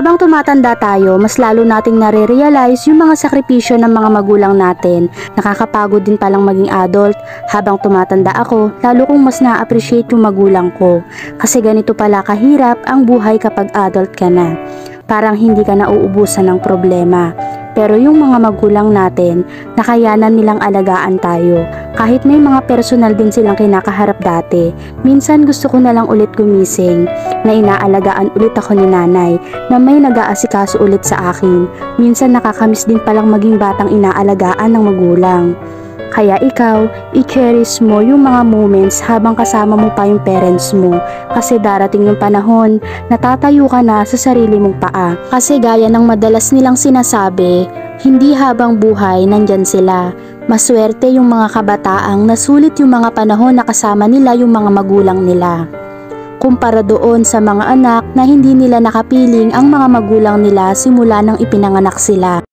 Habang tumatanda tayo, mas lalo nating nare-realize yung mga sakripisyo ng mga magulang natin. Nakakapagod din palang maging adult. Habang tumatanda ako, lalo kong mas na-appreciate yung magulang ko. Kasi ganito pala kahirap ang buhay kapag adult ka na. Parang hindi ka nauubusan ng problema. Pero yung mga magulang natin, nakayanan nilang alagaan tayo. Kahit may mga personal din silang kinakaharap dati, minsan gusto ko na lang ulit gumising, na inaalagaan ulit ako ni nanay, na may nag-aasikaso ulit sa akin. Minsan nakakamiss din palang maging batang inaalagaan ng magulang. Kaya ikaw, i-cherish mo yung mga moments habang kasama mo pa yung parents mo. Kasi darating yung panahon, natatayo ka na sa sarili mong paa. Kasi gaya ng madalas nilang sinasabi, hindi habang buhay nandyan sila. Maswerte yung mga kabataang nasulit yung mga panahon na kasama nila yung mga magulang nila. Kumpara doon sa mga anak na hindi nila nakapiling ang mga magulang nila simula nang ipinanganak sila.